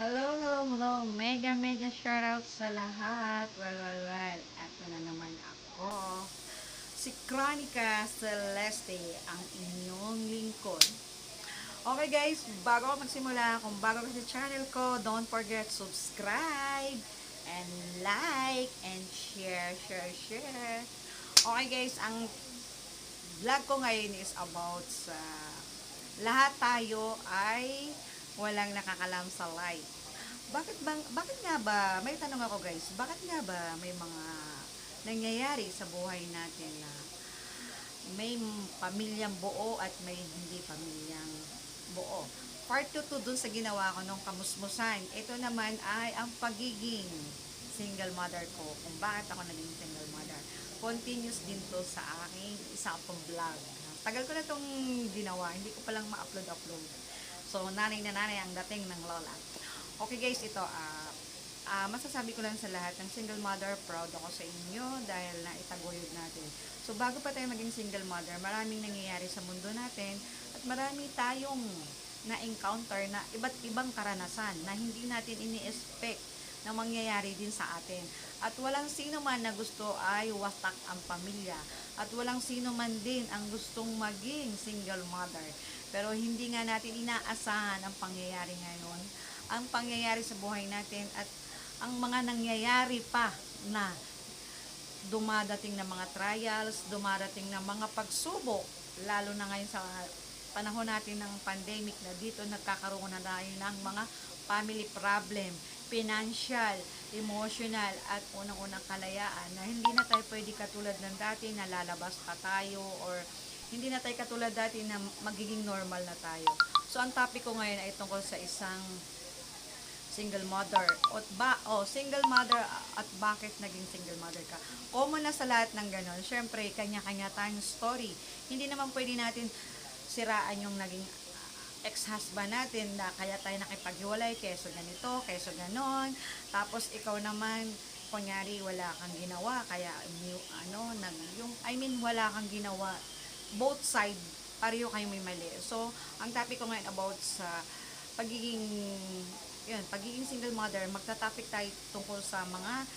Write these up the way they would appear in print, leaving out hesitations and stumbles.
Hello. Mega shoutout sa lahat. Well. Ito na naman ako. Si Chronica Celeste, ang inyong lingkod. Okay guys, bago ako magsimula, kung bago ka sa channel ko, don't forget subscribe and like and share. Okay guys, ang vlog ko ngayon is about sa lahat tayo ay walang nakakalam sa life. Bakit nga ba, may tanong ako guys, bakit nga ba may mga nangyayari sa buhay natin na may pamilyang buo at may hindi pamilyang buo? Part 2 to dun sa ginawa ko nung kamusmusan. Ito naman ay ang pagiging single mother ko, kung bakit ako naging single mother. Continuous din to sa aking isa pang vlog. Tagal ko na itong ginawa, hindi ko palang ma-upload. So, nanay na nanay ang dating ng lola. Okay guys, ito, masasabi ko lang sa lahat ng single mother, proud ako sa inyo dahil na itaguyod natin. So, bago pa tayo maging single mother, maraming nangyayari sa mundo natin at marami tayong na-encounter na iba't ibang karanasan na hindi natin ini-expect na mangyayari din sa atin. At walang sino man na gusto ay wasak ang pamilya. At walang sino man din ang gustong maging single mother. Pero hindi nga natin inaasahan ang pangyayari ngayon. Ang pangyayari sa buhay natin at ang mga nangyayari pa na dumadating na mga trials, dumadating na mga pagsubok, lalo na ngayon sa panahon natin ng pandemic na dito nagkakaroon na tayo ng mga family problem, financial, emotional, at unang-unang kalayaan na hindi na tayo pwede katulad ng dati na lalabas pa tayo or hindi na tayo katulad dati na magiging normal na tayo. So, ang topic ko ngayon ay tungkol sa isang single mother. Single mother at bakit naging single mother ka. Common na sa lahat ng ganon. Siyempre, kanya-kanya tayong story. Hindi naman pwede natin siraan yung naging ex-husband natin na kaya tayo nakipaghiwalay, keso ganito, keso ganon. Tapos, ikaw naman, kunyari, wala kang ginawa, kaya, wala kang ginawa. Both side, pareho kayo may mali. So, ang topic ko ngayon about sa pagiging single mother, magta-topic tayo tungkol sa mga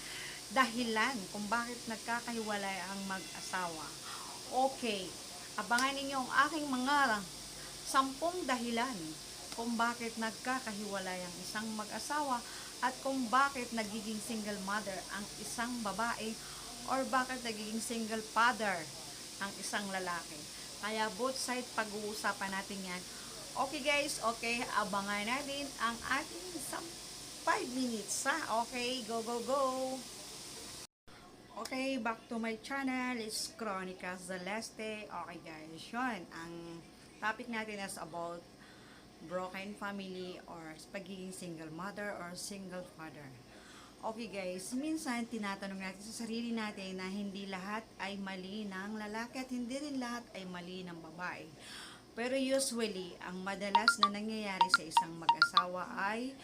dahilan kung bakit nagkakahiwalay ang mag-asawa. Okay, abangan ninyo ang aking mga 10 dahilan kung bakit nagkakahiwalay ang isang mag-asawa at kung bakit nagiging single mother ang isang babae or bakit nagiging single father ang isang lalaki. Kaya both side pag-uusapan natin yan. Okay guys, okay, abangan natin ang ating 5 minutes ha. Okay, go. Okay, back to my channel, it's Chronica Celeste. Okay guys, yun, ang topic natin is about broken family or pagiging single mother or single father. Okay guys, minsan tinatanong natin sa sarili natin na hindi lahat ay mali ng lalaki at hindi rin lahat ay mali ng babae. Pero usually, ang madalas na nangyayari sa isang mag-asawa ay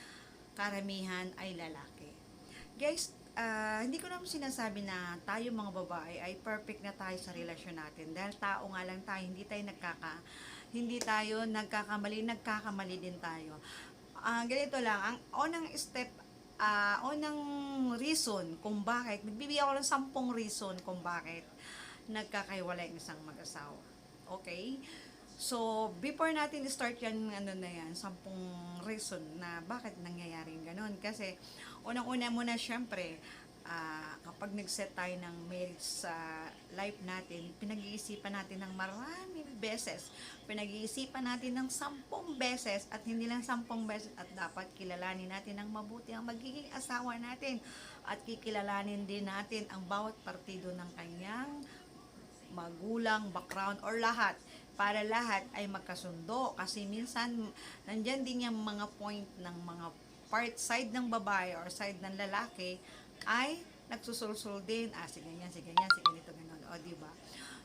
karamihan ay lalaki. Guys, hindi ko naman sinasabi na tayo mga babae ay perfect na tayo sa relasyon natin. Dahil tao nga lang tayo, hindi tayo nagkakamali din tayo. Ganito lang, ang unang reason kung bakit, magbibigay ako ng 10 reason kung bakit nagkakahiwalay ang isang mag-asawa. Okay? So, before natin start yan, 10 reason na bakit nangyayari yung ganun. Kasi, unang-una muna, syempre, kapag nag-set tayo ng marriage sa life natin, pinag-iisipan natin ng maraming beses. Pinag-iisipan natin ng 10 beses at hindi lang 10 beses at dapat kilalanin natin ng mabuti ang magiging asawa natin at kikilalanin din natin ang bawat partido ng kanyang magulang, background, or lahat para lahat ay magkasundo kasi minsan nandyan din yung mga point ng mga side ng babae or side ng lalaki ay nagsusulsul din, sige ganito, o diba?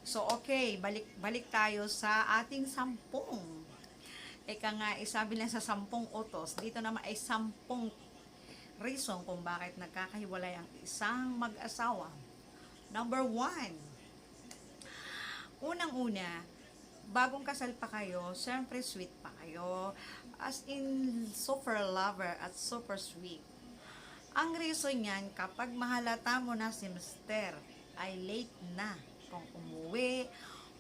So okay, balik tayo sa ating 10. Eka nga, sabi lang sa 10 utos, dito naman ay 10 reason kung bakit nagkakahiwalay ang isang mag-asawa. Number 1, unang-una, bagong kasal pa kayo, syempre sweet pa kayo, As in, super lover at super sweet. Ang reason niyan, kapag mahalata mo na si Mister ay late na kung umuwi,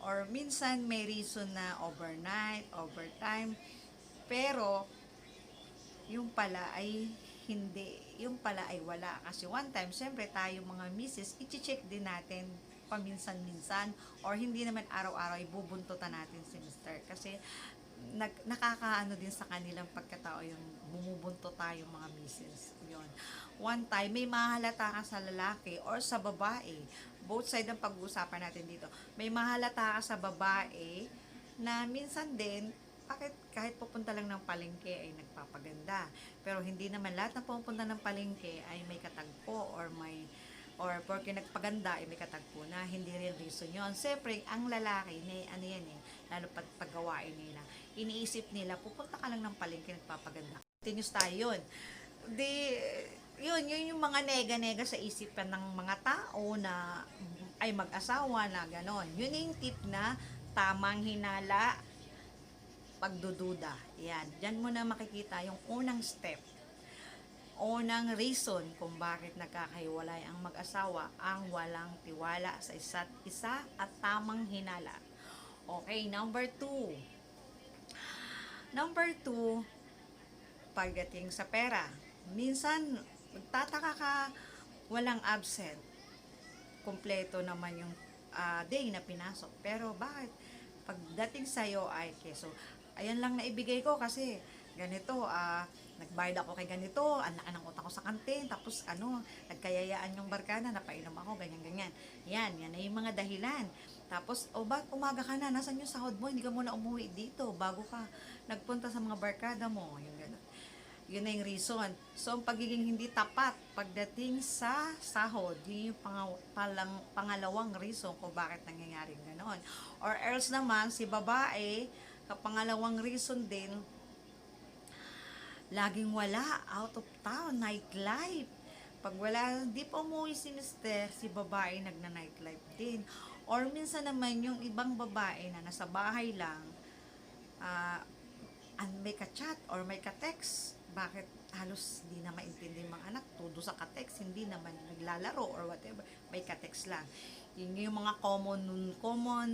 or minsan may reason na overnight, overtime, pero yung pala ay hindi, yung pala ay wala. Kasi one time, syempre tayo mga misis, i-check din natin paminsan-minsan, or hindi naman araw-araw ibubuntutan natin si Mister. Kasi nakakaano din sa kanilang pagkatao yung bumubunto tayo mga misis. Yun. One time, may mahalata ka sa lalaki or sa babae. Both side ang pag-uusapan natin dito. May mahalata ka sa babae na minsan din, bakit kahit pupunta lang ng palengke ay nagpapaganda. Pero hindi naman lahat na pupunta ng palengke ay may katagpo or porque nagpaganda ay may katagpo na, hindi rin reason yun. Siyempre, ang lalaki, ano yan lalo paggawain nila, iniisip nila, pupunta ka lang ng palengke, nagpapaganda. Continuous tayo yun. Yun yung mga nega-nega sa isipan ng mga tao na ay mag-asawa na ganon. Yun yung tip na tamang hinala, pagdududa. Yan. Diyan mo na makikita yung unang step. Unang reason kung bakit nagkakahiwalay ang mag-asawa, ang walang tiwala sa isa't isa at tamang hinala. Okay, number 2. Number 2, pagdating sa pera. Minsan, magtataka ka, walang absent. Kompleto naman yung day na pinasok. Pero bakit? Pagdating sa'yo ay keso, ayan lang na ibigay ko kasi ganito, nagbayad ako kay ganito, ang laki ng utang ko sa kantin, tapos nagkayayaan yung barkada, napainom ako, ganyan-ganyan. Yan na yung mga dahilan. Tapos, bakit umaga ka na, nasan yung sahod mo, hindi ka muna umuwi dito, bago ka nagpunta sa mga barkada mo, yung gano'n. Yun na yung reason. So, ang pagiging hindi tapat pagdating sa sahod, yun yung pangalawang reason kung bakit nangyayari gano'n. Or else naman, si babae, kapangalawang reason din, laging wala, out of town, nightlife. Pag wala, di pa umuwi si Mister, si babae nagna-nightlife din. Or minsan naman yung ibang babae na nasa bahay lang, may ka-chat or may ka-text. Bakit halos di na maintindi mga anak, todo sa ka-text, hindi naman naglalaro or whatever, may ka-text lang. Yun yung mga common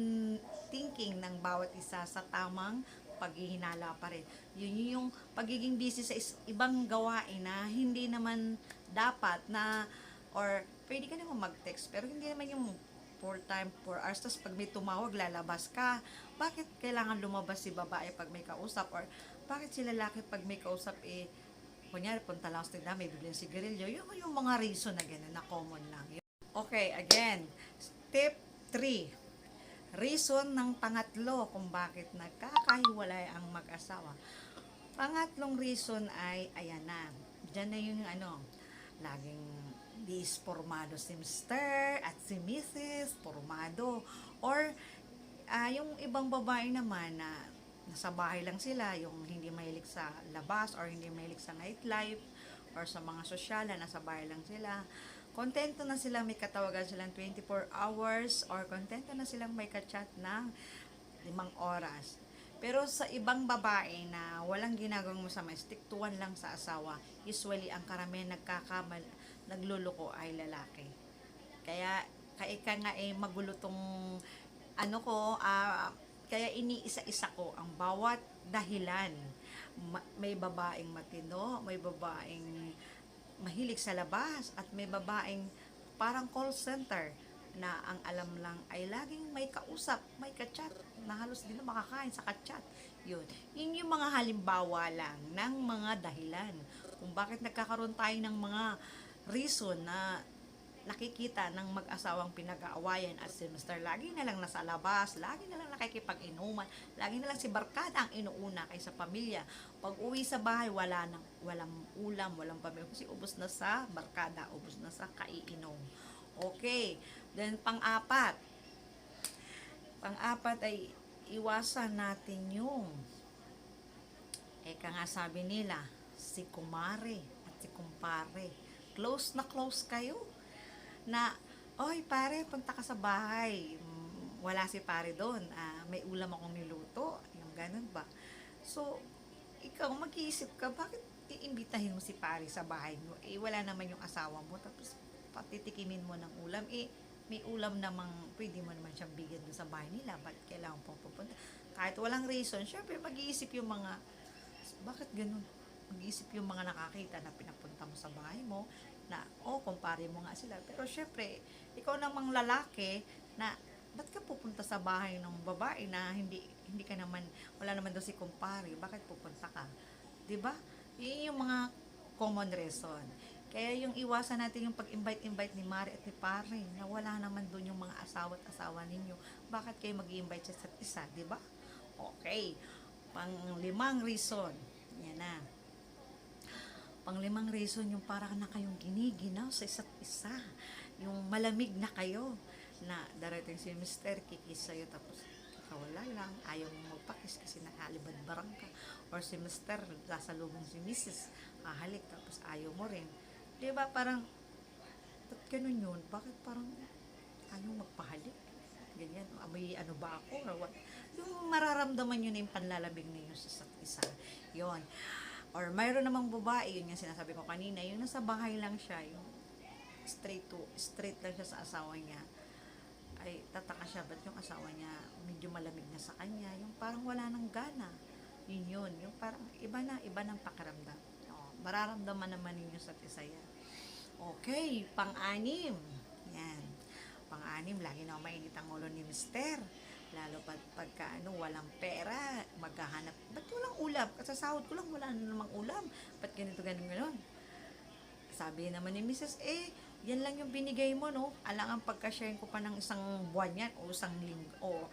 thinking ng bawat isa sa tamang paghihinala pa rin. Yun yung pagiging busy sa ibang gawain na hindi naman dapat na, or pwede ka naman mag-text, pero hindi naman yung 4 hours, tapos pag may tumawag, lalabas ka. Bakit kailangan lumabas si babae pag may kausap? Or bakit si lalaki pag may kausap, kunyari, punta lang sa tindahan, may bibiling sigarilyo. Yung mga reason na gano'n, na common lang. Okay, again, step 3. Reason ng pangatlo kung bakit nagkakahiwalay ang mag-asawa. Pangatlong reason ay, ayan na, dyan na yung laging dispormado si Mr. at si Mrs. Pormado. Or, yung ibang babae naman na nasa bahay lang sila, yung hindi mahilig sa labas or hindi mahilig sa nightlife or sa mga sosyala, nasa bahay lang sila. Kontento na sila, may katawagan silang 24 hours or kontento na silang may kachat ng 5 oras. Pero sa ibang babae na walang ginagawang masama, stick to one lang sa asawa, usually ang karamihan nagluloko ay lalaki. Kaya nga magulo tong kaya iniisa-isa ko ang bawat dahilan. May babaeng matino, may babaeng mahilig sa labas, at may babaeng parang call center na ang alam lang ay laging may kausap, may ka-chat, na halos di na makakain sa ka-chat. Yun yung mga halimbawa lang ng mga dahilan kung bakit nagkakaroon tayo ng mga reason na nakikita ng mag-asawang pinag-aawayan at si Mr. lagi na lang nasa labas, lagi na lang nakikipag-inuman, lagi na lang si barkada ang inuuna kaysa pamilya. Pag uwi sa bahay, walang ulam, walang pamilya, kasi ubos na sa barkada, ubos na sa kaiinom. Okay, then pang-apat ay iwasan natin yung nga sabi nila, si kumare at si kumpare, close na close kayo, na, oy pare, punta ka sa bahay, wala si pare doon, may ulam akong niluto, yung ganun ba. So, ikaw mag-iisip ka, bakit iimbitahin mo si pare sa bahay mo? Eh, wala naman yung asawa mo, tapos patitikimin mo ng ulam. Eh, may ulam namang, pwede mo naman siyang bigyan doon sa bahay nila. Ba't kailangan pong pupunta? Kahit walang reason, syempre mag-iisip yung mga, bakit ganun? Mag-iisip yung mga nakakita na pinapunta mo sa bahay mo, na, kumpare mo nga sila. Pero syempre, ikaw namang lalaki, na, ba't ka pupunta sa bahay ng babae na hindi ka naman, wala naman daw si kumpare, bakit pupunta ka? 'Di ba? Yun yung mga common reason. Kaya yung iwasan natin yung pag-invite-invite ni Mari at ni Pare na wala naman doon yung mga asawa at asawa ninyo. Bakit kayo mag-i-invite sa isa't isa, 'di ba? Okay. Pang-limang reason. Yan na. Pang-limang reason yung parang na kayong giniginaw sa isa't isa. Yung malamig na kayo na darating si Mr. kikis sa'yo tapos wala lang, ayaw mo magpakis kasi nakalibad-barang ka. Or si Mr. sasalubong si Mrs. Halik tapos ayaw mo rin. Di ba parang, ba't ganun yun? Bakit parang ayaw magpahalik? Ganyan, may ano ba ako? Or what? Yung mararamdaman yun na yung panlalamig ninyo sa isa't isa. Yun. Or mayroon namang babae, yun yung sinasabi ko kanina, yung nasa bahay lang siya, yung straight lang siya sa asawa niya, ay tataka siya, ba't yung asawa niya medyo malamig na sa kanya, yung parang wala nang gana. Yun, yung parang iba ng pakiramdam. Mararamdaman naman ninyo sa isa yan. Okay, pang-anim. Yan. Pang-anim, lagi na mainit ang ulo ni Mister. Lalo pagka walang pera, maghahanap. Ba't walang ulam? Kasasahod ko lang, wala na namang ulam. Ba't ganito, ganun? Sabi naman ni Mrs. Yan lang yung binigay mo, no? Alangan pagka-share ko pa ng isang buwan yan, o isang linggo, o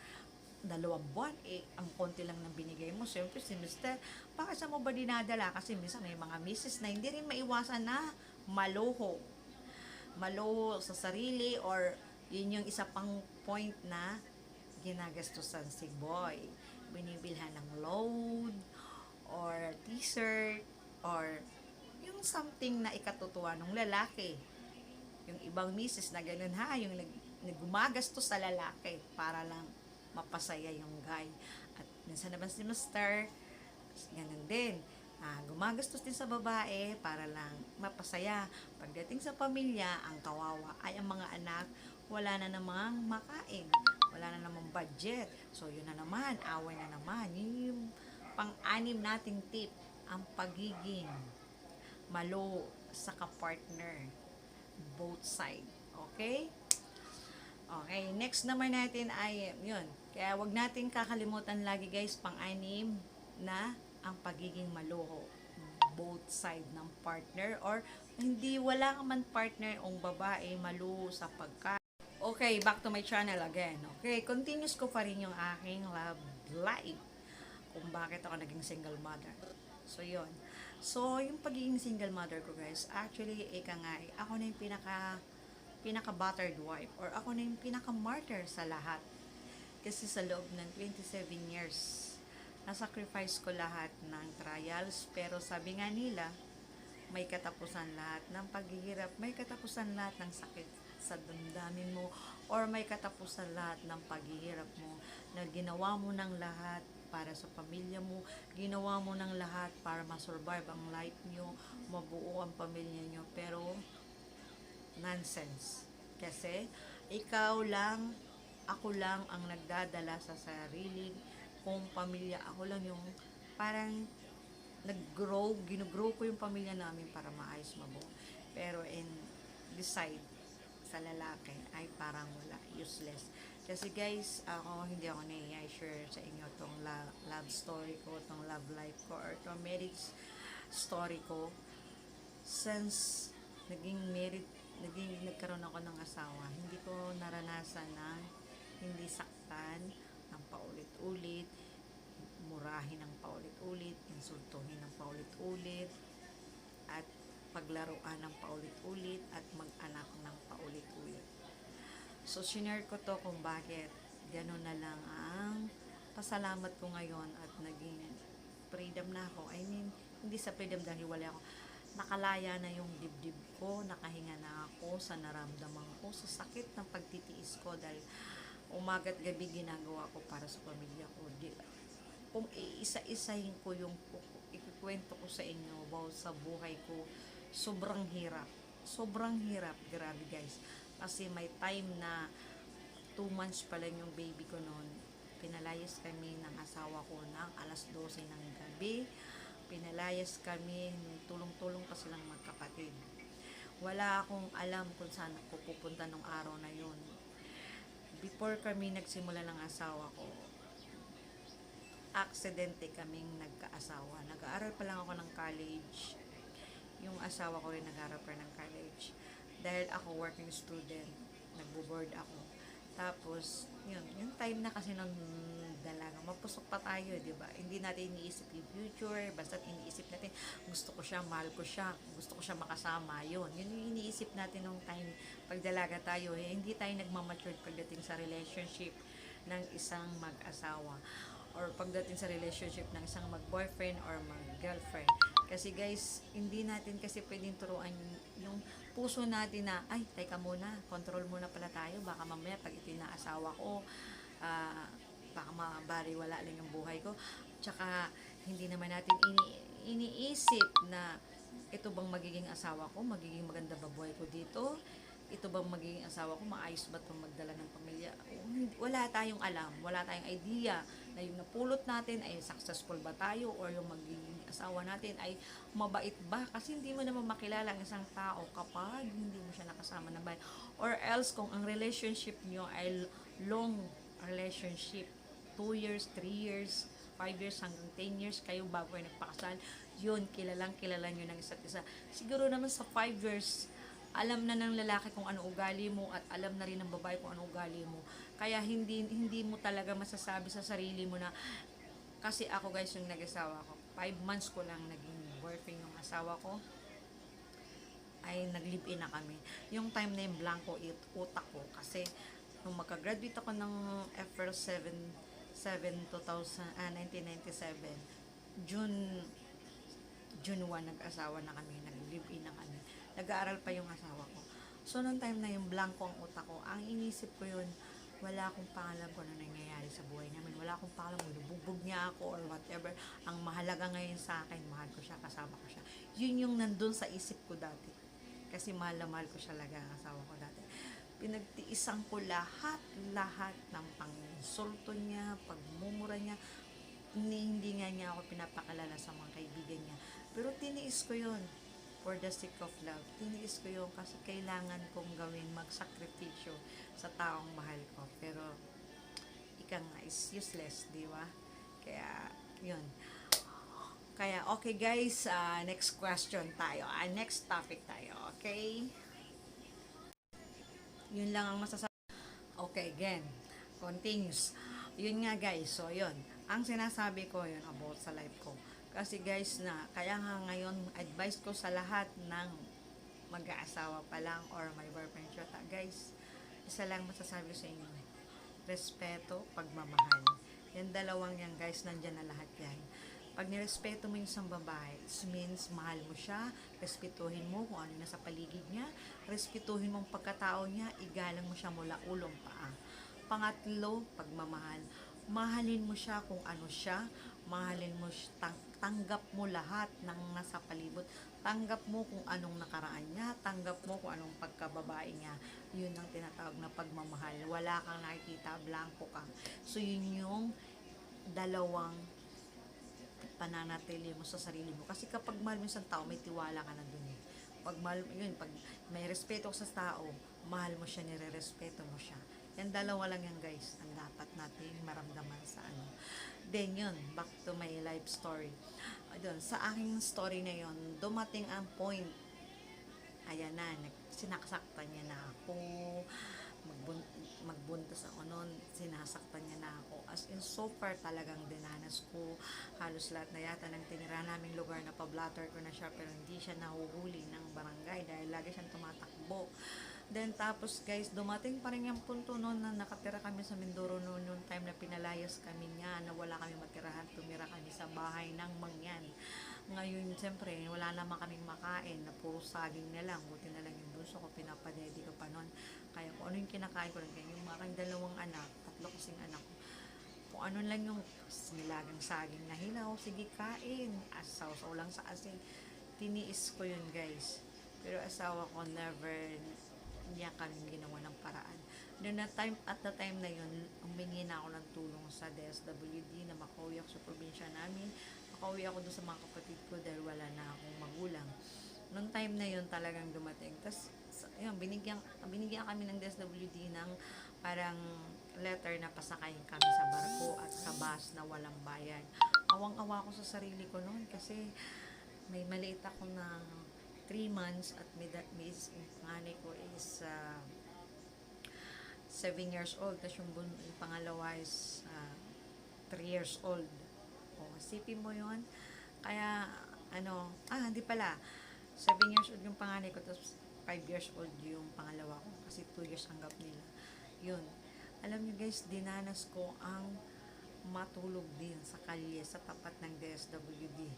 2 buwan, ang konti lang ng binigay mo. Siyempre, si Mr., bakit sa mo ba dinadala? Kasi minsan may mga misis na hindi rin maiwasan na maluho. Maluho sa sarili, or yun yung isa pang point na ginagastusan si boy. Binibilhan ng load, or t-shirt, or yung something na ikatutuwa ng lalaki. Yung ibang misis na ganun yung naggumagastos sa lalaki para lang mapasaya yung guy. At minsan naman si Mr. ganun din. Gumagastos din sa babae para lang mapasaya. Pagdating sa pamilya, ang kawawa ay ang mga anak, wala na namang makain. Wala na namang budget. So, yun na naman, away na naman. Yun yung pang-anim nating tip, ang pagiging malo sa kapartner. Both side. Okay? Okay, next naman natin ay, yun. Kaya wag natin kakalimutan lagi guys, pang-anim na ang pagiging maluho. Both side ng partner, or hindi, wala ka man partner o babae maluho sa pagkain. Okay, back to my channel again. Okay, continuous ko pa rin yung aking love life. Kung bakit ako naging single mother. So, yun. So, yung pagiging single mother ko guys, actually, ako na yung pinaka-battered wife, or ako na yung pinaka-martyr sa lahat. Kasi sa loob ng 27 years, nasacrifice ko lahat ng trials, pero sabi nga nila, may katapusan lahat ng paghihirap, may katapusan lahat ng sakit sa damdamin mo, or may katapusan lahat ng paghihirap mo, na ginawa mo ng lahat para sa pamilya mo, ginawa mo ng lahat para ma-survive ang life nyo, mabuo ang pamilya nyo, pero nonsense. Kasi ikaw lang, ako lang ang nagdadala sa sarili kong pamilya. Ako lang yung parang ginugrow ko yung pamilya namin para maayos, mabuo. Pero beside sa lalaki ay parang wala, useless. Kasi guys, hindi ako share sa inyo tong love story ko, tong love life ko, or tong marriage story ko. Since nagkaroon ako ng asawa, hindi ko naranasan na hindi saktan ng paulit-ulit, murahin ng paulit-ulit, insultuhin ng paulit-ulit, at paglaruan ng paulit-ulit, at mag-anak ng paulit-ulit. So, sinare ko to kung bakit gano'n na lang ang pasalamat ko ngayon at naging freedom na ako. I mean, hindi sa freedom dahil wala ako. Nakalaya na yung dibdib ko, nakahinga na ako sa naramdaman ko, sa sakit ng pagtitiis ko dahil umaga't gabi ginagawa ko para sa pamilya ko. Kung iisa-isahin ko yung ikwento ko sa inyo about sa buhay ko, sobrang hirap. Sobrang hirap, grabe guys. Kasi may time na 2 months pa lang yung baby ko noon. Pinalayas kami ng asawa ko ng alas 12 ng gabi. Pinalayas kami, tulong-tulong pa silang magkapatid. Wala akong alam kung saan ako pupunta nung araw na yun. Before kami nagsimula ng asawa ko, aksidente kaming nagkaasawa. Nag-aaral pa lang ako ng college. Yung asawa ko rin nag-aaral pa ng college. Dahil ako working student, nagbo-board ako. Tapos, yung time na kasi nung dalaga, mapusok pa tayo, di ba? Hindi natin iniisip yung future, basta iniisip natin, gusto ko siya, mahal ko siya, gusto ko siya makasama, yun yung iniisip natin nung time, pag dalaga tayo, hindi tayo nagmamature pagdating sa relationship ng isang mag-asawa or pagdating sa relationship ng isang mag-boyfriend or mag-girlfriend. Kasi guys, hindi natin kasi pwedeng turuan yung puso natin na, ay, teka muna, control muna pala tayo, baka mamaya pag itinaasawa ko, baka mabariwala lang yung buhay ko. Tsaka, hindi naman natin iniisip na ito bang magiging asawa ko, magiging maganda ba buhay ko dito, ito bang magiging asawa ko, maayos ba itong magdala ng pamilya. Wala tayong alam, wala tayong idea na yung napulot natin ay successful ba tayo or yung magiging asawa natin ay mabait ba, kasi hindi mo naman makilala ang isang tao kapag hindi mo siya nakasama ng bahay, or else kung ang relationship nyo ay long relationship, 2 years, 3 years, 5 years hanggang 10 years kayo bago kayo nagpakasal, yun, kilala nyo ng isa't isa. Siguro naman sa 5 years alam na ng lalaki kung ano ugali mo at alam na rin ng babae kung ano ugali mo. Kaya hindi mo talaga masasabi sa sarili mo na, kasi ako guys, yung nag-asawa ko, 5 months ko lang naging boyfriend yung asawa ko, ay nag-live-in na kami. Yung time na yung blanco utak ko, kasi nung magka-graduate ako ng April 1997, June 1 nag-asawa na kami, nag-live-in na kami. Nag-aaral pa yung asawa ko. So, nung time na yung blanco ang utak ko, ang inisip ko yun, wala akong pangalam kung ano nangyayari sa buhay namin. Wala akong pangalam kung nabugbog niya ako or whatever. Ang mahalaga ngayon sa akin, mahal ko siya, kasama ko siya. Yun yung nandun sa isip ko dati. Kasi mahal na mahal ko siya talaga ang asawa ko dati. Pinagtiisan ko lahat ng pang-insulto niya, pagmumura niya. Hindi nga niya ako pinapakalala sa mga kaibigan niya. Pero tiniis ko yun for the sake of love. Tiniis ko yun kasi kailangan kong gawin, magsakripisyo sa taong mahal ko. Pero, ika nga, is useless, di ba? Kaya, yun. Kaya, okay guys, next question tayo. Next topic tayo, okay? Yun lang ang masasabi. Okay, again. Continues. Yun nga guys, so yun. Ang sinasabi ko yun about sa life ko. Kasi guys kaya nga ngayon, advice ko sa lahat ng mag-aasawa pa lang or may boyfriend siya. Guys, isa lang masasabi sa inyo. Respeto, pagmamahal. Yan dalawang yan guys, nandyan na lahat yan. Pag nirespeto mo yung isang babae, it means mahal mo siya, respetuhin mo kung ano nasa paligid niya, respetuhin mo ang pagkatao niya, igalang mo siya mula ulong paa. Pangatlo, pagmamahal. Mahalin mo siya kung ano siya, mahalin mo siya, tanggap mo lahat ng nasa palibot, tanggap mo kung anong nakaraan niya, tanggap mo kung anong pagkababae niya. Yun ang tinatawag na pagmamahal. Wala kang nakikita, blanco ka. So yun yung dalawang pananatili mo sa sarili mo. Kasi kapag mahal mo isang tao, may tiwala ka na dun. Pag mahal mo yun, pag may respeto sa tao, mahal mo siya, nire-respeto mo siya. Yan dalawa lang yan guys, ang dapat natin maramdaman sa ano. Then yun, back to my life story. Doon, sa aking story na yun, dumating ang point, ayan na, sinakasaktan niya na ako, magbuntas ako noon, sinasaktan niya na ako. As in, so far talagang dinanas ko halos lahat na yata ng tinira naming lugar na pa-blatter ko na siya, pero hindi siya nahuhuli ng barangay dahil lagi siyang tumatakbo. Then tapos guys, dumating pa rin yung punto noon na nakatira kami sa Mindoro noon, yung time na pinalayas kami niya, na wala kami matirahan, tumira kami sa bahay ng mangyan. Ngayon, siyempre, wala naman kaming makain, na puro saging na lang, buti na lang yung bunso ko, pinapadedi ko pa noon. Kaya kung ano yung kinakain ko lang, yung mga dalawang anak, 3 kasing anak ko, kung kung ano lang yung nilagang saging na hilaw, sige kain. Sausaw lang sa asin. Tiniis ko yun guys. Pero asawa ko never niya kami ginawa ng paraan. At the time na yun, humingi na ako ng tulong sa DSWD na makauwi ako sa probinsya namin. Makauwi ako doon sa mga kapatid ko dahil wala na akong magulang. Noong time na yun talagang dumating. Tapos, yun, binigyan kami ng DSWD ng parang letter na pasakayin kami sa barko at sa bus na walang bayad. Awang-awa ko sa sarili ko noon kasi may maliit ako na 3 months at nanay ko is 7 years old. Tapos yung pangalawa is 3 years old. O, isipin mo yun. Kaya, hindi pala. 7 years old yung panganay ko, tapos 5 years old yung pangalawa ko. Kasi 2 years ang gap nila. Yun. Alam nyo guys, dinanas ko ang matulog din sa kalye, sa tapat ng DSWD.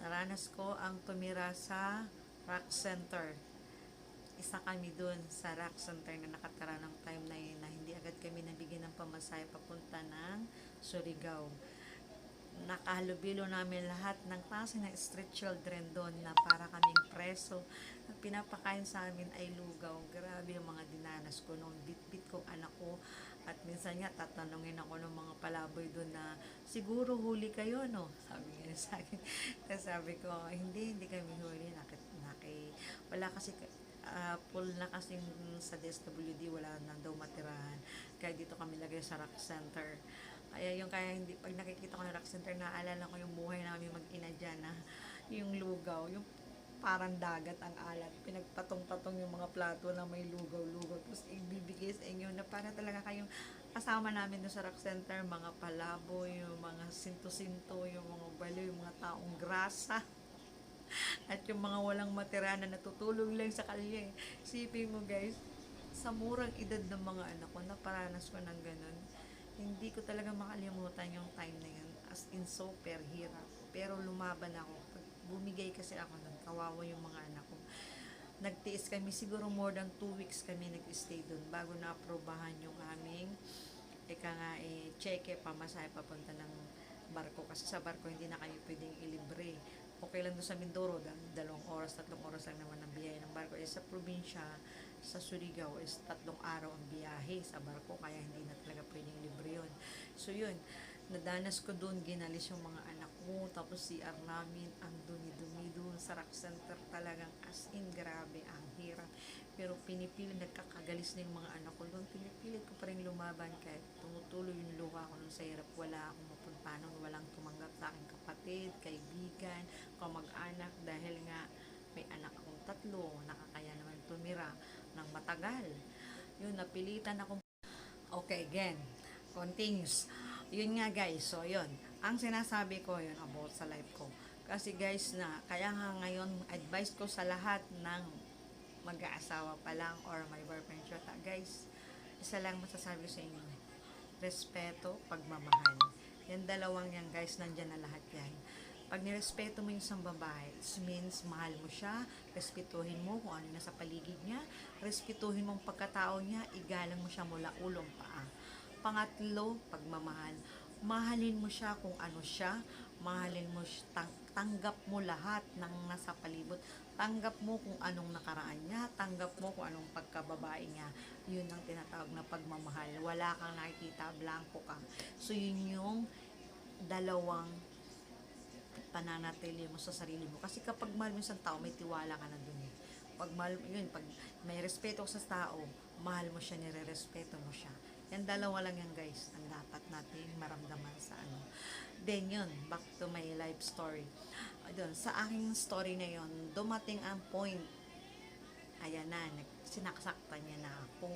Naranas ko ang tumira sa Rock Center. Isa kami dun sa Rock Center na nakatara ng time na yun na hindi agad kami nabigyan ng pamasahe papunta ng Surigao. Nakahalubilo namin lahat ng klase ng street children doon na para kaming preso. Ang pinapakain sa amin ay lugaw. Grabe yung mga dinanas ko noon. Bit-bit kong anak ko. At minsan nga tatanungin ako ng mga palaboy doon na siguro huli kayo, no? Sabi nga sa akin. Tapos sabi ko, hindi kami huli. Wala kasi full na kasi sa DSWD, wala na daw matirahan. Kaya dito kami lagay sa Rock Center. Kaya hindi, pag nakikita ko ng Rock Center, naalala ko yung buhay namin mag-ina dyan na yung lugaw, yung parang dagat ang alat. Pinagpatong-patong yung mga plato na may lugaw-lugaw. Tapos ibibigay sa inyo na para talaga kayong kasama namin doon sa Rock Center, mga palaboy, yung mga sinto-sinto, yung mga baliw, yung mga taong grasa. At yung mga walang matira na natutulog lang sa kalye. Isipin mo guys, sa murang edad ng mga anak ko, naparanas ko ng ganun. Hindi ko talaga makalimutan yung time na yun. As in, super hirap. Pero lumaban ako. Pag bumigay kasi ako nun, kawawa yung mga anak ko. Nagtiis kami, siguro more than 2 weeks kami nag-stay dun bago na-aprobahan yung aming cheque, pamasahe papunta ng barko. Kasi sa barko hindi na kayo pwedeng ilibre. Okay lang doon sa Mindoro, 2 oras, 3 oras lang naman ang biyahe ng barko. Sa probinsya, sa Surigao is 3 araw ang biyahe sa barko, kaya hindi na talaga pwedeng libre yun. So yun, nadanas ko doon, ginalis yung mga anak ko, tapos CR namin, ang dumi-dumi doon sa Rock Center, talagang as in, grabe, ang hirap. Pero pinipilit, nagkakagalis na yung mga anak ko doon, pinipilit ko pa rin lumaban kahit tumutuloy yung luha ko nun sa hirap. Wala akong mapuntahan, walang tumanggap sa aking kapatid, kaibigan, kamag-anak, dahil nga may anak akong 3, nakakaya naman tumira ng matagal. Yun, napilitan akong. Okay, again, continues. Yun nga guys, so yun, ang sinasabi ko yun about sa life ko. Kasi guys kaya nga ngayon, advice ko sa lahat ng mag-aasawa pa lang or may boyfriend siya, guys, isa lang masasabi sa inyo, respeto, pagmamahal. Yan dalawang yan guys, nandyan na lahat yan. Pag nirespeto mo yung isang babae, it means mahal mo siya, respetuhin mo kung ano nasa paligid niya, respetuhin mo ang pagkatao niya, igalang mo siya mula ulong paa. Pangatlo, pagmamahal. Mahalin mo siya kung ano siya, mahalin mo siya, tanggap mo lahat ng nasa palibot. Tanggap mo kung anong nakaraan niya, tanggap mo kung anong pagkababae niya. Yun ang tinatawag na pagmamahal. Wala kang nakikita, blanco ka. So yun yung dalawang pananatili mo sa sarili mo. Kasi kapag mahal mo isang tao, may tiwala ka na dun eh. Pag may respeto sa tao, mahal mo siya, nire-respeto mo siya. Yan dalawa lang yan guys, ang dapat natin maramdaman sa ano. Then yun, back to my life story. Doon, sa aking story na yun, dumating ang point, ayan na, sinakasaktan niya na ako,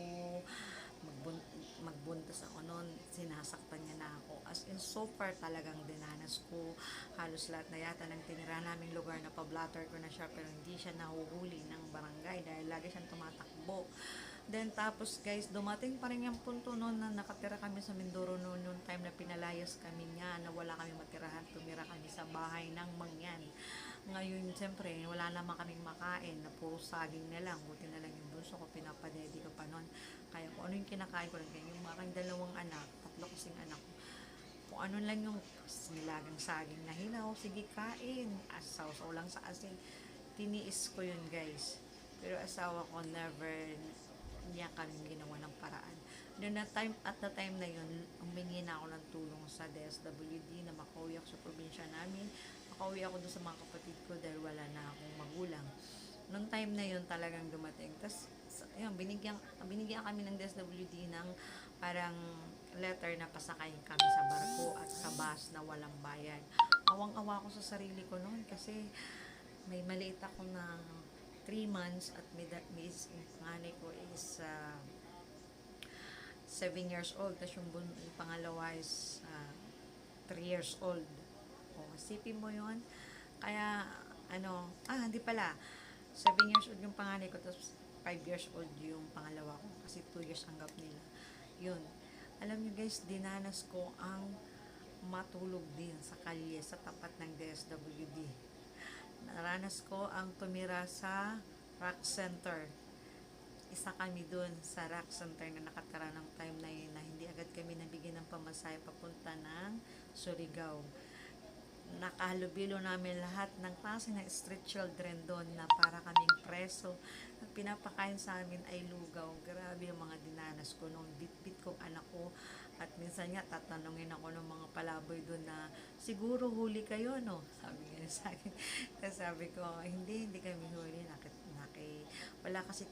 magbuntas ako noon, sinasaktan niya na ako. As in, so far talagang dinanas ko. Halos lahat na yata ng tinira naming lugar na pa-blatter ko na siya, pero hindi siya nahuhuli ng barangay dahil lagi siyang tumatakbo. Then tapos guys, dumating pa rin yung punto noon na nakatira kami sa Mindoro noon time na pinalayas kami niya, na wala kami matirahan, tumira kami sa bahay ng mangyan. Ngayon, siyempre, wala naman kaming makain, na puro saging na lang. Buti na lang yung bunso ko, pinapadedi ko pa noon. Kaya kung ano yung kinakain ko lang, yung mga 2 anak, 3 kasing anak ko, kung ano lang yung nilagang saging na hilaw, sige kain. Sausaw lang sa asin. Tiniis ko yun guys. Pero asawa ko never niya kami ginawa ng paraan. Noon na time, at the time na yun, humingi na ako ng tulong sa DSWD na makauwi ako sa probinsya namin. Makauwi ako doon sa mga kapatid ko dahil wala na akong magulang. Noong time na yun talagang dumating. Tapos, yun, binigyan kami ng DSWD ng parang letter na pasakayin kami sa barko at sa bus na walang bayad. Awang-awa ko sa sarili ko noon kasi may maliit ako na 3 months at yung panganay ko is 7 years old. Tapos yung pangalawa is 3 years old. O, isipin mo yun. Kaya, hindi pala. 7 years old yung panganay ko, tapos 5 years old yung pangalawa ko. Kasi 2 years ang gap nila. Yun. Alam niyo guys, dinanas ko ang matulog din sa kalye, sa tapat ng DSWD. Naranas ko ang tumira sa rock center. Isa kami dun sa rock center na nakatara ng time na yun na hindi agad kami nabigyan ng pamasahe papunta ng Surigao. Nakahalubilo namin lahat ng klase ng street children doon na para kaming preso. Ang pinapakain sa amin ay lugaw. Grabe yung mga dinanas ko noon. Bit-bit kong anak ko. At minsan nga tatanungin ako ng mga palaboy doon na siguro huli kayo, no? Sabi nga sa akin. Tapos sabi ko, hindi kami huli. Wala kasi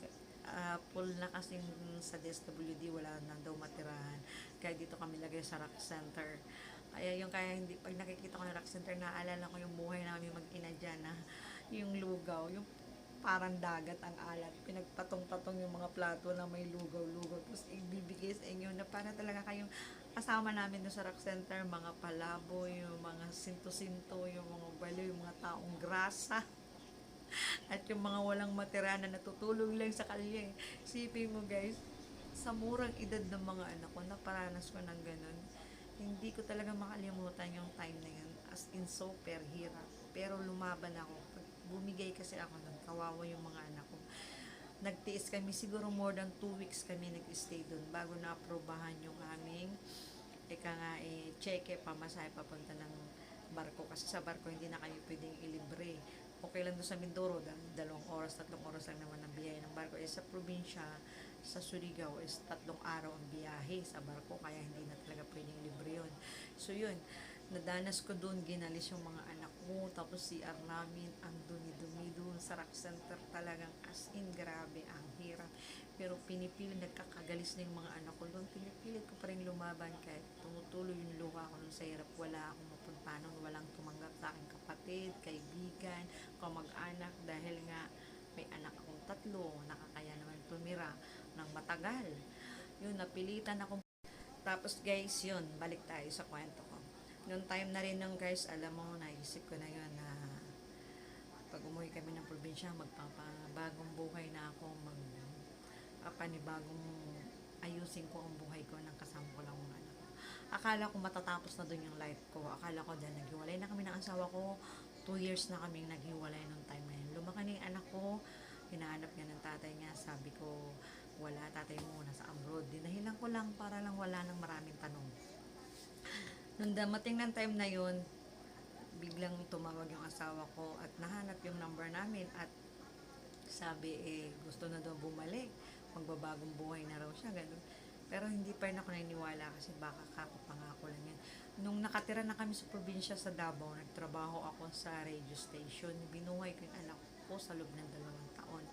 full na kasi sa DSWD, wala na daw matirahan. Kaya dito kami lagay sa rock center. Kaya hindi, pag nakikita ko na rock center, naalala ko yung buhay namin mag-ina dyan na yung lugaw, yung parang dagat ang alat. Pinagpatong-patong yung mga plato na may lugaw-lugaw. Tapos ibibigay sa inyo na para talaga kayong kasama namin doon sa rock center, mga palaboy, yung mga sinto-sinto, yung mga baliw, yung mga taong grasa. At yung mga walang matira na natutulog lang sa kalye. Sipin mo guys, sa murang edad ng mga anak ko, naparanas ko ng ganun. Hindi ko talaga makalimutan yung time na yun. As in, super hirap. Pero lumaban ako. Pag bumigay kasi ako nun, kawawa yung mga anak ko. Nagtiis kami, siguro more than 2 weeks kami nag-stay dun bago na-aprobahan yung aming cheque, pamasahe papunta ng barko. Kasi sa barko, hindi na kami pwedeng ilibre. Okay lang doon sa Mindoro, 2 oras, 3 oras lang naman ang biyahe ng barko. Sa probinsya, sa Surigao is 3 araw ang biyahe sa barko, kaya hindi na talaga pwedeng libre yun. So yun, nadanas ko doon, ginalis yung mga anak ko, tapos CR namin, ang dumi-dumi doon sa rock center, talagang as in, grabe, ang hirap. Pero pinipili, nagkakagalis na yung mga anak ko doon, pinipilit ko pa rin lumaban kahit tumutuloy yung luha ko nun sa hirap, wala akong mapuntahan, walang tumanggap sa aking kapatid, kaibigan, kamag-anak, dahil nga may anak akong 3, nakakaya naman tumira ng matagal. Yun, napilitan akong. Tapos guys, yun, balik tayo sa kwento ko. Noong time na rin nung guys, alam mo, naisip ko na yun na pag umuwi kami ng probinsya, magpapabagong buhay na ako, panibagong ayusin ko ang buhay ko ng kasama ko lang mga anak ko. Akala ko matatapos na doon yung life ko. Akala ko dahil naghiwalay na kami ng asawa ko, 2 years na kaming naghiwalay nung time na yun. Lumaki na yung anak ko, hinahanap niya ng tatay niya, sabi ko, wala, tatay mo nasa abroad. Dinahilan ko lang para lang wala nang maraming tanong. Nung damating ng time na yun, biglang tumawag yung asawa ko at nahanap yung number namin at sabi gusto na daw bumalik, magbabagong buhay na raw siya, ganun. Pero hindi pa rin ako naniniwala kasi baka kakapangako lang yan. Nung nakatira na kami sa probinsya sa Davao, nagtrabaho ako sa radio station. Binuhay ko yung anak ko sa loob ng 2 taon.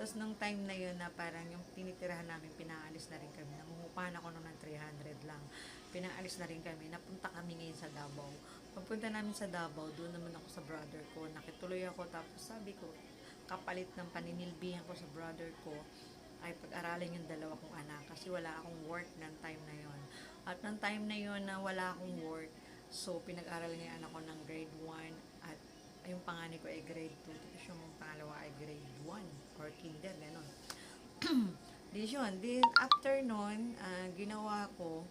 Tapos nung time na yun na parang yung tinitirahan namin, pinaalis na rin kami. Nangungupahan ako nung ng 300 lang. Pinaalis na rin kami. Napunta kami ngayon sa Davao. Pagpunta namin sa Davao, doon naman ako sa brother ko. Nakituloy ako, tapos sabi ko, kapalit ng paninilbihan ko sa brother ko, ay pag-aralin yung 2 kong anak kasi wala akong work ng time na yon. At ng time na yon na wala akong work, so pinag-aralan niya anak ko ng grade 1 at yung panganay ko ay grade 2, tapos yung pangalawa ay grade 1 or kinder, gano'n. Di after nun, ginawa ko,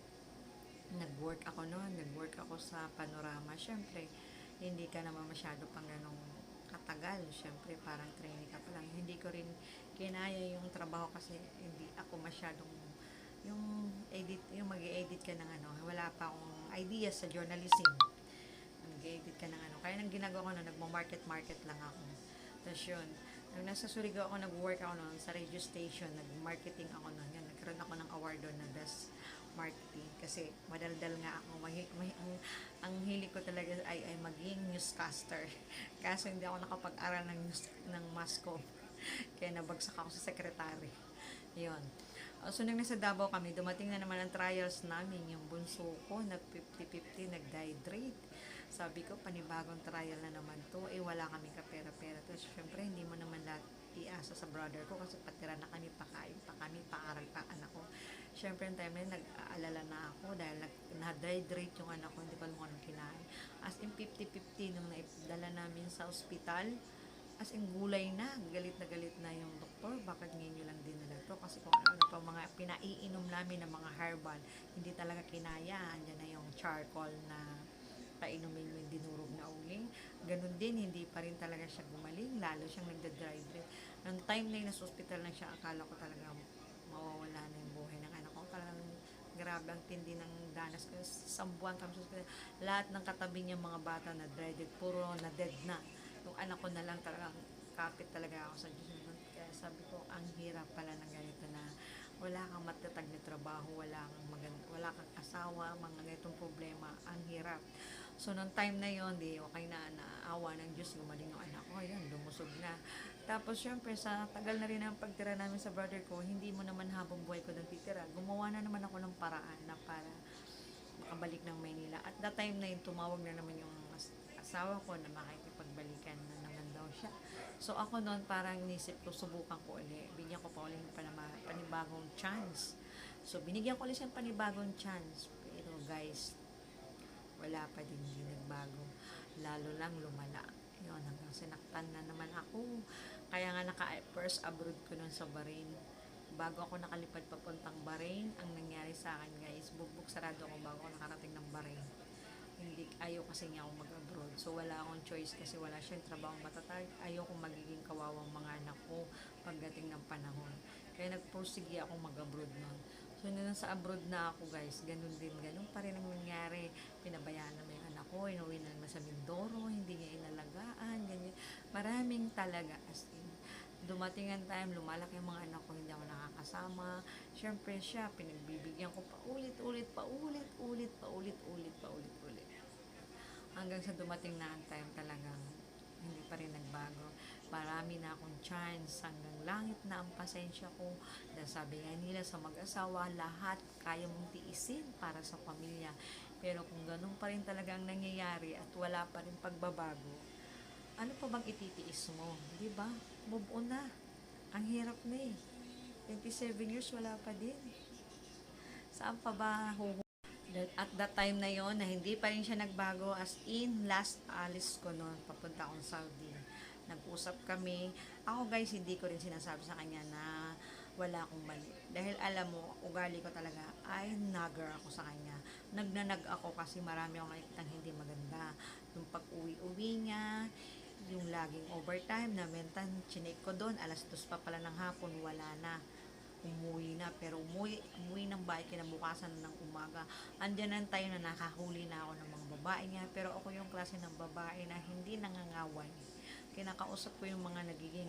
nag-work ako sa Panorama. Syempre, hindi ka naman masyado pang ganong katagal. Syempre, parang training ka pa lang. Hindi ko rin kinaya yung trabaho kasi hindi ako masyadong yung mag-edit ka ng ano, wala pa akong idea sa journalism. Mag-edit ka ng ano. Kaya nang ginagawa ko na, nagmo-market lang ako. Tapos yun, nung nasa Surigao ako, nag-work ako noon sa radio station, nag-marketing ako noon. Yan, nagkaroon ako ng award doon na best marketing kasi madaldal nga ako. Ang hilig ko talaga ay maging newscaster. Kaso hindi ako nakapag-aral ng mass comm. Kaya nabagsak ako sa secretary. Yun. So, nung nasa Davao kami, dumating na naman ang trials namin. Yung bunso ko, nag 50-50, nag-dihydrate. Sabi ko, panibagong trial na naman to. Wala kami kapera-pera. Tapos, syempre, hindi mo naman lahat iasa sa brother ko kasi patira na kami, pakain pa kami, paaral pa anak ko. Syempre, yung time na yun, nag-aalala na ako dahil na-dihydrate yung anak ko. Hindi ko alam kung anong kinain. As in, 50-50 nung naidala namin sa ospital. As in, gulay na galit na yung doktor, bakit ngayon nyo lang dinala to? Kasi kung ano pa mga pinaiinom namin ng mga herbal, hindi talaga kinaya. Andyan na yung charcoal na painumin yung dinurog na uling. Ganun din, hindi pa rin talaga siya gumaling, lalo siyang nagda-dehydrate. Nung time na yun, nasa hospital na siya, akala ko talaga mawawala na yung buhay ng anak ko. Talagang grabe ang tindi ng danas ko. Isang buwan kami sa hospital. Lahat ng katabi niya mga bata na dreaded, puro na dead na. Yung anak ko na lang talagang kapit talaga ako sa Diyos. Kaya sabi ko, ang hirap pala ng ganito na wala kang matatag na trabaho, wala kang asawa, mga ganitong problema, ang hirap. So, nung time na yon di okay na, naawa ng Diyos, gumaling yung anak ko, yun, lumusog na. Tapos, syempre, sa tagal na rin ang pagtira namin sa brother ko, hindi mo naman habang buhay ko doon titira. Gumawa na naman ako ng paraan na para makabalik ng Maynila. At that time na yun, tumawag na naman yung asawa ko na makikipagbalikan na naman daw siya. So ako noon parang inisip ko, subukan ko ulit. Bigyan ko pa ulit ng panibagong chance. So binigyan ko ulit siyang panibagong chance. Pero guys, wala pa din, hindi nagbago. Lalo lang lumala. Yun, hanggang sinaktan na naman ako. Kaya nga first abroad ko nun sa Bahrain. Bago ako nakalipad papuntang Bahrain, ang nangyari sa akin guys, bugbog sarado ako bago ako nakarating ng Bahrain. Hindi, ayaw kasi niya ako mag-abroad. So, wala akong choice kasi wala siyang trabaho matatag. Ayaw kong magiging kawawang mga anak ko pagdating ng panahon. Kaya nagpursige ako mag-abroad nun. So, nung sa abroad na ako guys, ganun pa rin ang nangyari. Pinabayaan na yung anak ko, inuwi na naman sa Mindoro, hindi niya inalagaan, ganyan. Maraming talaga, as in. Dumating ang time, lumalaki yung mga anak ko, hindi ako nakakasama. Siyempre siya, pinagbibigyan ko paulit. Hanggang sa dumating na ang time talagang hindi pa rin nagbago. Marami na akong chance, hanggang langit na ang pasensya ko. Dahil sabi nga nila sa mag-asawa, lahat kaya mong tiisin para sa pamilya. Pero kung ganun pa rin talaga ang nangyayari at wala pa rin pagbabago, ano pa bang ititiis mo? Diba? Move on na. Ang hirap na eh. 27 years, wala pa din. Saan pa ba at that time na yon na hindi pa rin siya nagbago, as in last alis ko noon papunta akong Saudi, nag-usap kami. Ako guys, hindi ko rin sinasabi sa kanya na wala akong mali dahil alam mo, ugali ko talaga, ay nagger ako sa kanya, nagnanag ako kasi marami akong nakikitang hindi maganda. Yung pag-uwi niya, yung laging overtime na mentan, chinek ko doon, alas 2 pa pala ng hapon, wala na, umuwi na. Pero umuwi ng bahay kinabukasan ng umaga. Andiyan ang tayo na nakahuli na ako ng mga babae niya. Pero ako yung klase ng babae na hindi nangangaway. Kinakausap ko yung mga nagiging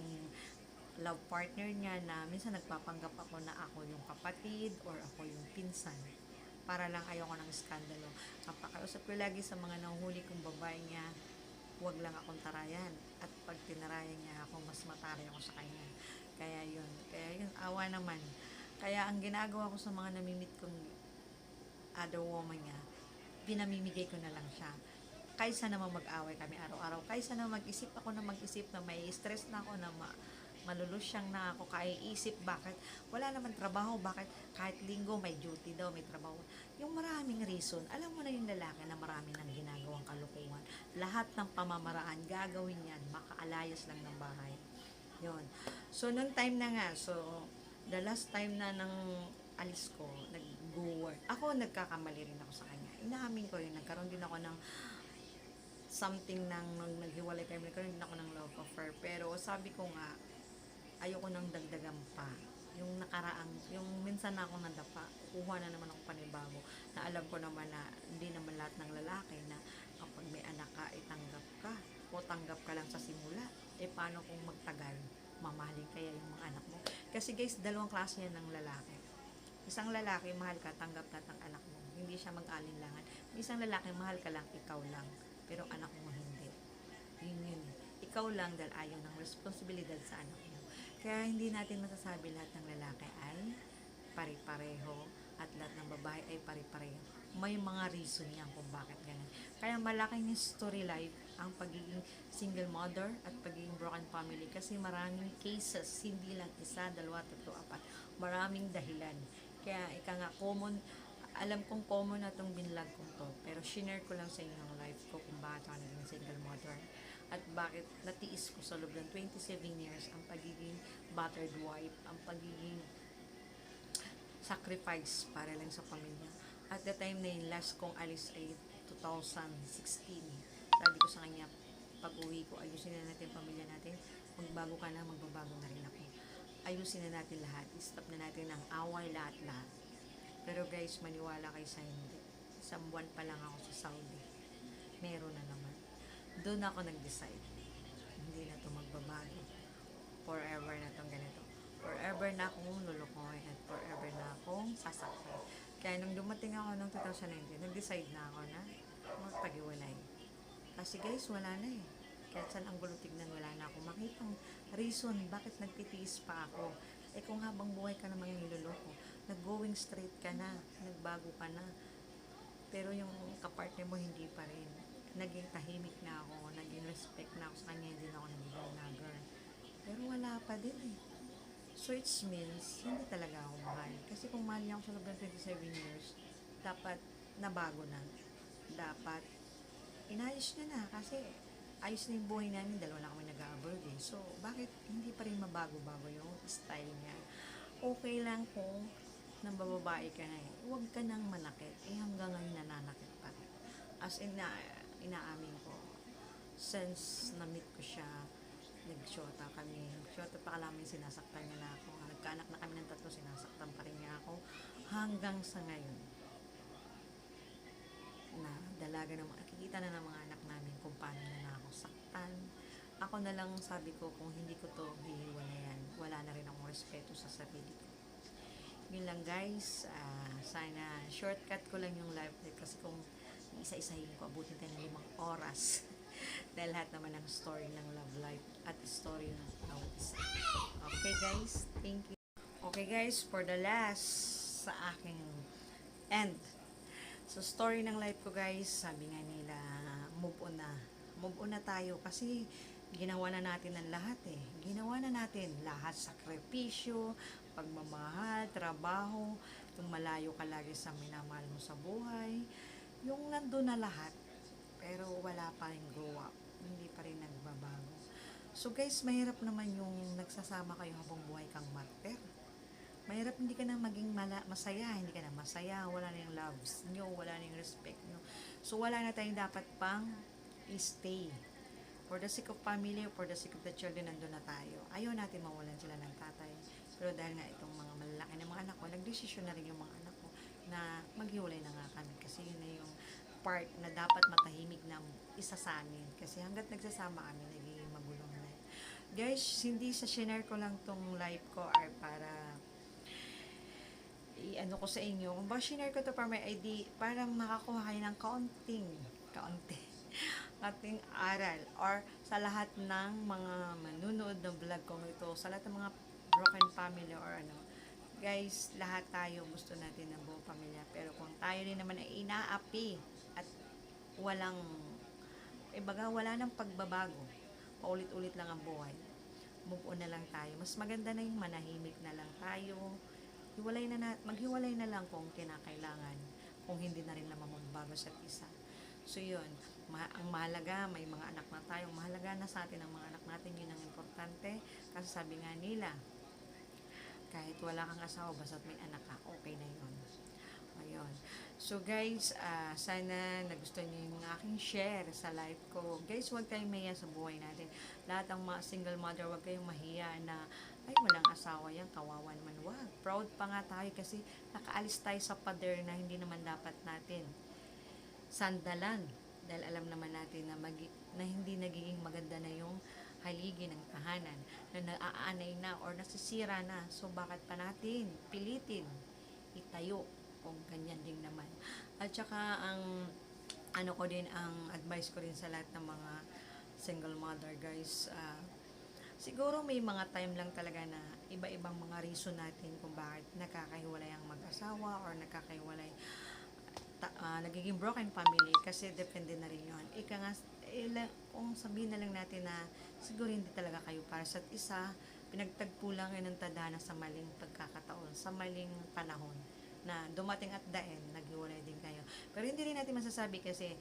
love partner niya na minsan nagpapanggap ako na ako yung kapatid or ako yung pinsan. Para lang ayoko ng skandalo. Kapakausap ko lagi sa mga nanghuli kong babae niya, huwag lang akong tarayan. At pag tinarayan niya ako, mas matari ako sa kanya. Kaya yun, awa naman. Kaya ang ginagawa ko sa mga namimit kong other woman niya, pinamimigay ko na lang siya. Kaysa naman mag-away kami araw-araw, kaysa na mag-isip ako na mag-isip na may stress na ako, na malulusyang na ako, kaiisip bakit wala naman trabaho, bakit kahit linggo may duty daw, may trabaho. Yung maraming reason, alam mo na yung lalaki na marami nang ginagawang kalukuhan. Lahat ng pamamaraan, gagawin yan, makaalayas lang ng bahay. Yun. So, nung time na nga, so, the last time na ng alis ko, nag-go-work. Ako, nagkakamali rin ako sa kanya. Inaamin ko yun, nagkaroon din ako ng something nang naghiwalay kami, nagkaroon din ako ng love affair. Pero sabi ko nga, ayoko nang dagdagan pa yung nakaraang, yung minsan na ako nadapa, kuha na naman ako panibago, na alam ko naman na hindi naman lahat ng lalaki na kapag may anak ka, itanggap ka, o tanggap ka lang sa simula. Paano kung magtagal, mamahalin kaya yung mga anak mo? Kasi guys, dalawang klase yan ng lalaki. Isang lalaki, mahal ka, tanggap lahat ng anak mo, hindi siya mag-alinlangan. Isang lalaki, mahal ka lang, ikaw lang, pero anak mo hindi. Yun. Ikaw lang dahil ayaw ng responsibilidad sa anak mo. Kaya hindi natin masasabi lahat ng lalaki ay pare-pareho at lahat ng babae ay pare-pareho. May mga reason yan kung bakit ganun. Kaya malaking story life ang pagiging single mother at pagiging broken family kasi maraming cases, hindi lang isa, dalawa, tatlo, apat. Maraming dahilan. Kaya ika nga common, alam kong common na itong binlog ko to, pero shinare ko lang sa inyo ang life ko kung bakit ako naging single mother at bakit natiis ko sa loob ng 27 years ang pagiging battered wife, ang pagiging sacrifice para lang sa pamilya. At the time na yung last kong alis ay 2016. Sabi ko sa kanya, pag uwi ko, ayusin na natin ang pamilya natin. Magbago ka na, magbabago na rin ako. Ayusin na natin lahat. Stop na natin ang away lahat-lahat. Pero guys, maniwala kayo sa hindi. Isang buwan pa lang ako sa Saudi. Meron na naman. Doon ako nag-decide. Hindi na to magbabago. Forever na tong ganito. Forever na akong lulukoy at forever na akong sasaktan. Kaya nung dumating ako noong 2019, nag-decide na ako na magpag-iwalay. Kasi guys, wala na eh. Kahit saan ang gulo tignan, wala na ako makitang reason bakit nagtitiis pa ako. Kung habang buhay ka namang niloloko, nag-going straight ka na, nagbago ka na. Pero yung kapartner mo hindi pa rin. Naging tahimik na ako, naging respect na ako sa kanya, hindi na ako naging nagger. Pero wala pa din eh. So it means, hindi talaga ako mahal. Kasi kung mahal niya ako sa loob ng 27 years, dapat nabago na. Dapat inayos niya na kasi ayos na yung buhay namin, dalawa na kami nag-abroad eh. So, bakit hindi pa rin mabago-bago yung style niya? Okay lang kung nambababae ka na eh. Huwag ka nang manakit. Hanggang ngayon nananakit pa rin. As in, inaamin ko, since na-meet ko siya, nag-shota kami. Nag-shota pa kalamin, sinasaktan niya na ako. Nagkaanak na kami ng 3, sinasaktan pa rin niya ako. Hanggang sa ngayon, na dalaga na makikita na ng mga anak namin kung paano na ako saktan. Ako na lang sabi ko, kung hindi ko to hihiwalayan, wala na rin akong respeto sa sarili ko. Yun lang guys, sana shortcut ko lang yung live kasi kung isa-isahin ko, abutin tayo ng 5 oras. Dahil lahat naman ng story ng love life at story ng bawat isa. Okay guys, thank you. Okay guys, for the last sa aking end. So story ng life ko guys, sabi nga nila, move on na. Move on na tayo kasi ginawa na natin ang lahat eh. Ginawa na natin lahat, sakripisyo, pagmamahal, trabaho, yung malayo ka lagi sa minamahal mo sa buhay. Yung nandun na lahat, pero wala pa rin grow up. Hindi pa rin nagbabago. So guys, mahirap naman yung nagsasama kayo habang buhay kang martyr. Mahirap hindi ka na maging masaya, hindi ka na masaya, wala na yung loves nyo, wala na yung respect nyo. So wala na tayong dapat pang stay. For the sake of family, for the sake of the children, nandun na tayo. Ayaw natin mawalan sila ng tatay. Pero dahil nga itong mga malalaki na mga anak ko, nagdesisyon na rin yung mga anak ko na maghiwalay na nga kami. Kasi yun na yung part na dapat matahimik na isa sa amin. Kasi hanggat nagsasama kami, nagiging magulong na. Guys, hindi sa share ko lang tong live ko or para i-ano ko sa inyo. Kung ba share ko to para may ID, para makakuha kayo ng kaunting ating aral or sa lahat ng mga manunood ng vlog ko ito, sa lahat ng mga broken family or ano, guys, lahat tayo gusto natin ng buong pamilya, pero kung tayo rin naman ay inaapi at walang wala nang pagbabago, paulit-ulit lang ang buhay, move on na lang tayo. Mas maganda na yung manahimik na lang tayo, maghiwalay na lang kung kinakailangan, kung hindi na rin naman magbago sa isa. So yun, ang mahalaga, may mga anak na tayo, mahalaga na sa atin ang mga anak natin, yun ang importante. Kasi sabi nga nila, kahit wala kang asawa, basta't may anak ka, okay na yun. Ayun. So guys, sana nagustuhan niyo yung aking share sa life ko. Guys, huwag kayong mahiya sa buhay natin. Lahat ng mga single mother, huwag kayong mahiya na ay walang asawa yan, kawawa naman. Wag, proud pa nga tayo kasi nakaalis tayo sa pader na hindi naman dapat natin sandalan. Dahil alam naman natin na, na hindi nagiging maganda na yung haligi ng tahanan, na naaanay na or nasisira na. So bakit pa natin pilitin itayo kung ganyan din naman. At saka ang ano ko din, ang advice ko rin sa lahat ng mga single mother guys, siguro may mga time lang talaga na iba-ibang mga reason natin kung bakit nakakahiwalay ang mag-asawa or nakakahiwalay, nagiging broken family, kasi depende na rin yun. Ika nga, kung sabihin na lang natin na siguro hindi talaga kayo para sa isa, pinagtagpo lang kayo ng tadhana sa maling pagkakataon, sa maling panahon, na dumating at the end, naghiwalay din kayo. Pero hindi rin natin masasabi kasi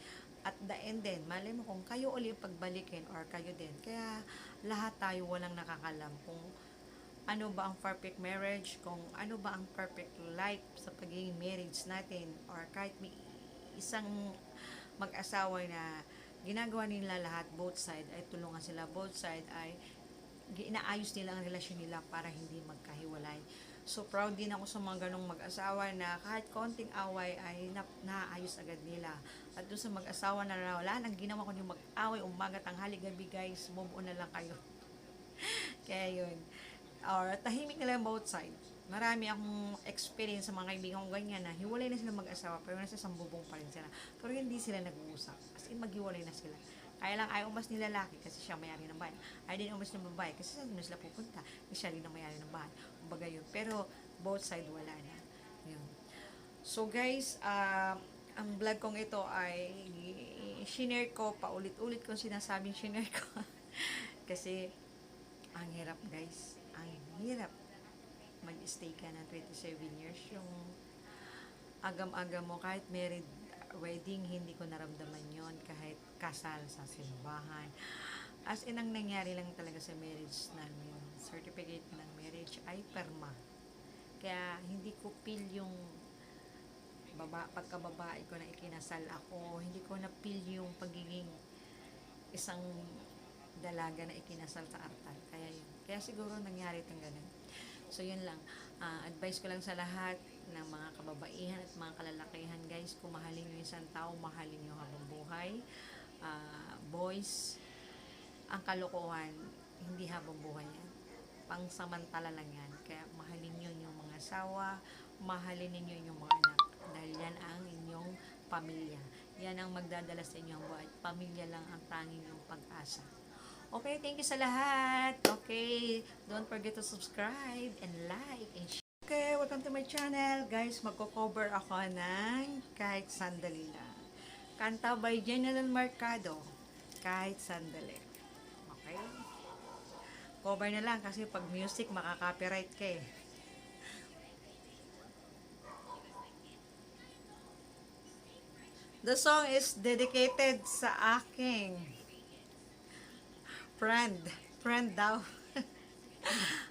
at the end din, malay mo kung kayo ulit pagbalikin or kayo din. Kaya lahat tayo walang nakakalam kung ano ba ang perfect marriage, kung ano ba ang perfect life sa pagiging marriage natin, or kahit may isang mag-asawa na ginagawa nila lahat, both side ay tulungan sila, both side ay inaayos nila ang relasyon nila para hindi magkahiwalay. So proud din ako sa mga ganong mag-asawa na kahit konting away ay naayos agad nila. At doon sa mag-asawa na wala nang ginawa ko yung mag-away umaga, tanghali, gabi guys, move on na lang kayo. Kaya yun, or tahimik na lang both side. Marami akong experience sa mga kaibigan ko ganyan na hiwalay na sila mag-asawa pero nasa sambubong pa rin sila. Pero hindi sila nag-uusap. As in, maghiwalay na sila. Kaya lang ayaw umas ni lalaki kasi siya may-ari ng bahay. Ayaw din umas ng babae kasi saan na sila pupunta. Siya rin ang may-ari ng bahay. Kumbaga yun. Pero both side wala na. Yun. So guys, ang vlog kong ito ay shinare ko, paulit-ulit kong sinasabing shinare ko. Kasi ang hirap guys. Ang hirap mag-stay ka ng 27 years. Yung agam-agam mo, kahit married, wedding, hindi ko naramdaman yon, kahit kasal sa simbahan. As in, ang nangyari lang talaga sa marriage namin, certificate ng marriage ay perma. Kaya hindi ko feel yung pagkababae ko na ikinasal ako, hindi ko na feel yung pagiging isang dalaga na ikinasal sa altar. Kaya siguro nangyari itong ganun. So yun lang, advice ko lang sa lahat ng mga kababaihan at mga kalalakihan guys, kung mahalin nyo isang tao, mahalin nyo habang buhay. Boys, ang kalokohan hindi habang buhay yan, pangsamantala lang yan. Kaya mahalin nyo yung mga asawa, mahalin niyo yung mga anak, dahil yan ang inyong pamilya, yan ang magdadala sa inyong buhay. Pamilya lang ang tanging yung pag-asa. Okay, thank you sa lahat. Okay, don't forget to subscribe and like and share. Okay, welcome to my channel. Guys, magko-cover ako ng Kahit Sandali Lang. Kanta by General Mercado, Kahit Sandali. Okay? Cover na lang kasi pag music, makaka-copyright ka eh. The song is dedicated sa aking friend daw.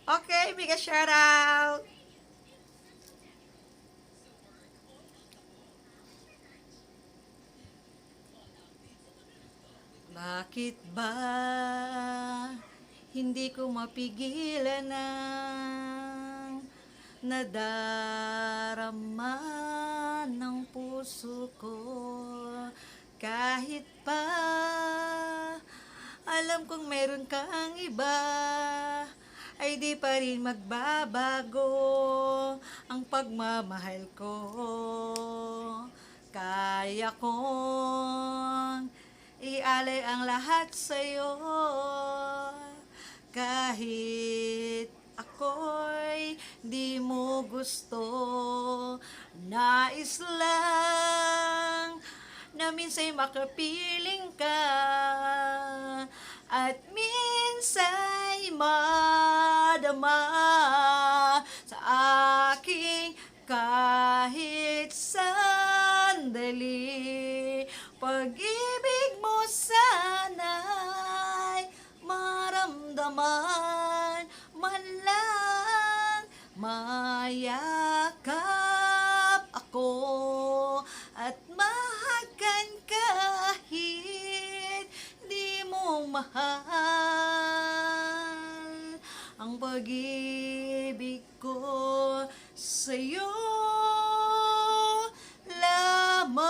Okay, big shout out. Bakit ba hindi ko mapigilan ng nadarama ng puso ko, kahit pa alam kong meron kang iba, ay di pa rin magbabago ang pagmamahal ko. Kaya kong ialay ang lahat sa'yo, kahit ako'y di mo gusto. Nais lang na minsa'y makapiling ka, at minsa'y madama sa aking kahit sandali. Pag-ibig mo sana'y maramdaman, man lang mayakap ako. mahal ang pag-ibig ko sa'yo lamang.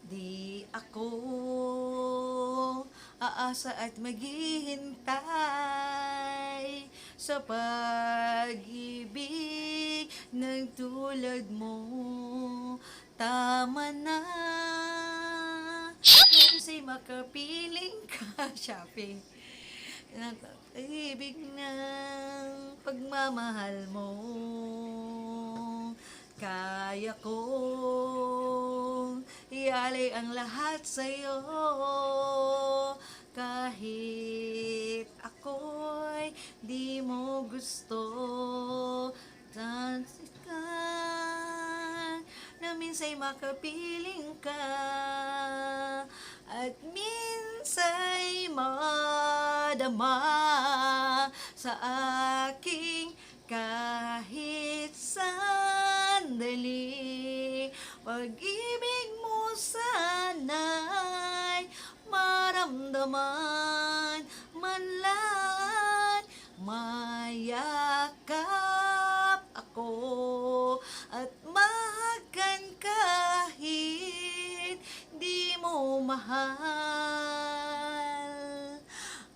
Di ako aasa at maghihintay sa pag-ibig ng tulad mo. Tama na, kasi makapiling ka, Shopee. Ibig ng pagmamahal mo. Kaya kong ialay ang lahat sa'yo, kahit ako'y di mo gusto. Tansikan na minsa'y makapiling ka, at minsa'y madama sa aking kahit sandali. Pag-ibig mo sana'y maramdaman, man lang mayakap ako at mahagan kahit di mo mahal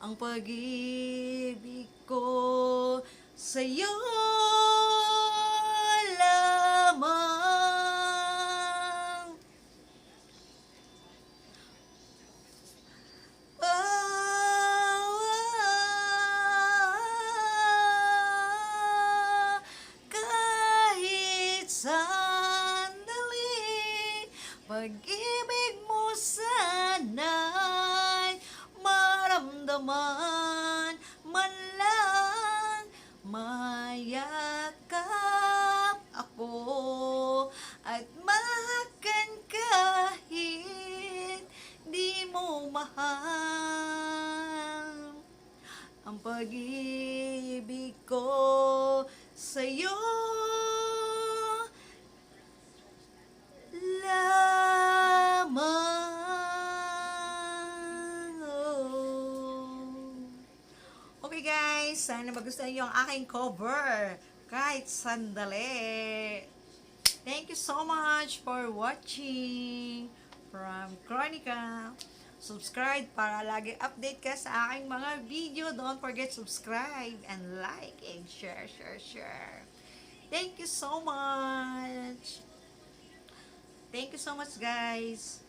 ang pag-ibig ko sa'yo lamang. Kahit sandali, pag-ibig mo sana'y maramdaman, man lang mayakap ako at mahagan kahit di mo mahal ang pag-ibig ko sa'yo lamang. Okay guys, sana magustuhan niyo ang aking cover kahit sandali. Thank you so much for watching from Chronica. Subscribe para lagi update ka sa aking mga video. Don't forget subscribe and like and share. Thank you so much. Thank you so much guys.